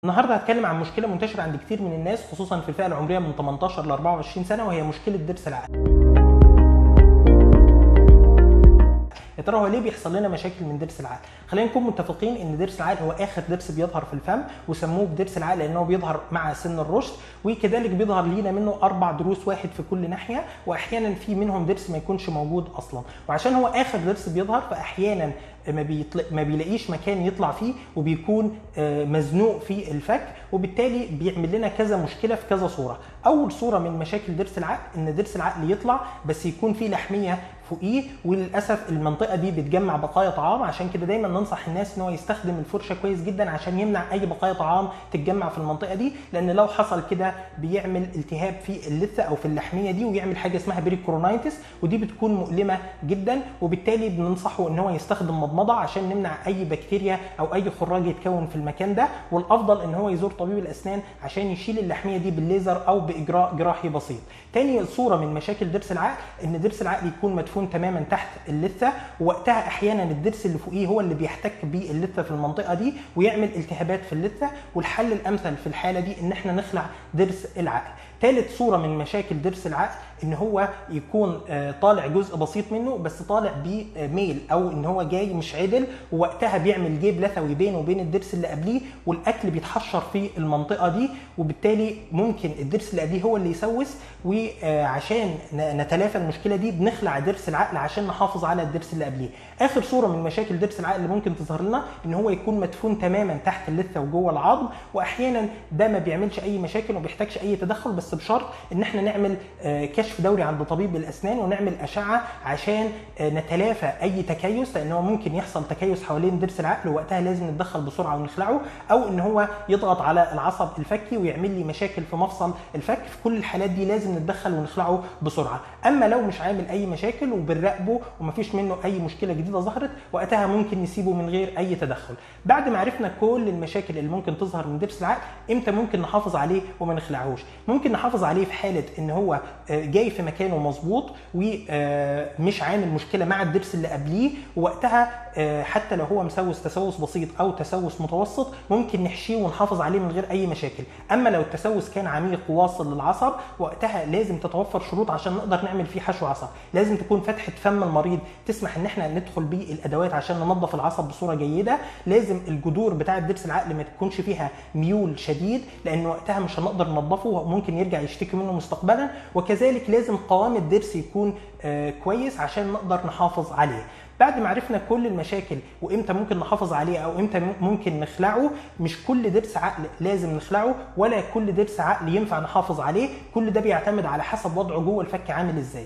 النهارده هتكلم عن مشكله منتشره عند كتير من الناس، خصوصا في الفئه العمريه من 18 ل 24 سنه، وهي مشكله ضرس العقل. يا ترى هو ليه بيحصل لنا مشاكل من ضرس العقل؟ خلينا نكون متفقين ان ضرس العقل هو اخر ضرس بيظهر في الفم، وسموه بضرس العقل لانه بيظهر مع سن الرشد، وكذلك بيظهر لينا منه 4 ضروس، واحد في كل ناحيه، واحيانا في منهم ضرس ما يكونش موجود اصلا. وعشان هو اخر ضرس بيظهر فاحيانا ما بيلاقيش مكان يطلع فيه، وبيكون مزنوق في الفك، وبالتالي بيعمل لنا كذا مشكله في كذا صوره. اول صوره من مشاكل ضرس العقل ان ضرس العقل يطلع بس يكون فيه لحميه فوقيه، وللاسف المنطقه دي بتجمع بقايا طعام. عشان كده دايما ننصح الناس ان هو يستخدم الفرشه كويس جدا عشان يمنع اي بقايا طعام تتجمع في المنطقه دي، لان لو حصل كده بيعمل التهاب في اللثه او في اللحميه دي، ويعمل حاجه اسمها بريكورونايتس، ودي بتكون مؤلمه جدا. وبالتالي بننصحه ان هو يستخدم مضمضه عشان نمنع اي بكتيريا او اي خراج يتكون في المكان ده، والافضل ان هو يزور طبيب الاسنان عشان يشيل اللحميه دي بالليزر او باجراء جراحي بسيط. تاني صوره من مشاكل ضرس العقل ان ضرس العقل يكون مدفون تماما تحت اللثه، ووقتها احيانا الضرس اللي فوقيه هو اللي بيحتك باللثه في المنطقه دي ويعمل التهابات في اللثه. والحل الامثل في الحاله دي ان احنا نخلع ضرس العقل. ثالث صوره من مشاكل ضرس العقل ان هو يكون طالع جزء بسيط منه بس طالع بميل، او ان هو جاي مش عدل، ووقتها بيعمل جيب لثوي بينه وبين الضرس اللي قبليه، والاكل بيتحشر في المنطقه دي، وبالتالي ممكن الضرس اللي قبليه هو اللي يسوس. وعشان نتلافى المشكله دي بنخلع ضرس العقل عشان نحافظ على الضرس اللي قبليه. اخر صوره من مشاكل ضرس العقل اللي ممكن تظهر لنا ان هو يكون مدفون تماما تحت اللثه وجوه العظم، واحيانا ده ما بيعملش اي مشاكل وما بيحتاجش اي تدخل، بس بشرط ان احنا نعمل كشف دوري عند طبيب الاسنان ونعمل اشعه عشان نتلافى اي تكيس، لان هو ممكن يحصل تكيس حوالين ضرس العقل، ووقتها لازم نتدخل بسرعه ونخلعه، او ان هو يضغط على العصب الفكي ويعمل لي مشاكل في مفصل الفك. في كل الحالات دي لازم نتدخل ونخلعه بسرعه. اما لو مش عامل اي مشاكل وبنراقبه ومفيش منه اي مشكله جديده ظهرت، وقتها ممكن نسيبه من غير اي تدخل. بعد ما عرفنا كل المشاكل اللي ممكن تظهر من ضرس العقل، امتى ممكن نحافظ عليه وما نخلعهوش؟ ممكن نحافظ عليه في حاله ان هو جاي في مكانه مظبوط ومش عامل مشكله مع الضرس اللي قبليه، ووقتها حتى لو هو مسوس تسوس بسيط او تسوس متوسط ممكن نحشيه ونحافظ عليه من غير اي مشاكل. اما لو التسوس كان عميق واصل للعصب، وقتها لازم تتوفر شروط عشان نقدر نعمل فيه حشو عصب. لازم تكون فتحه فم المريض تسمح ان احنا ندخل بيه الادوات عشان ننظف العصب بصوره جيده. لازم الجذور بتاعه ضرس العقل ما تكونش فيها ميول شديد، لان وقتها مش هنقدر ننظفه وممكن يرجع يشتكي منه مستقبلا. وكذلك لازم قوام الضرس يكون كويس عشان نقدر نحافظ عليه. بعد ما عرفنا كل المشاكل وامتى ممكن نحافظ عليه او امتى ممكن نخلعه، مش كل ضرس عقل لازم نخلعه، ولا كل ضرس عقل ينفع نحافظ عليه. كل ده بيعتمد على حسب وضعه جوه الفك عامل ازاي.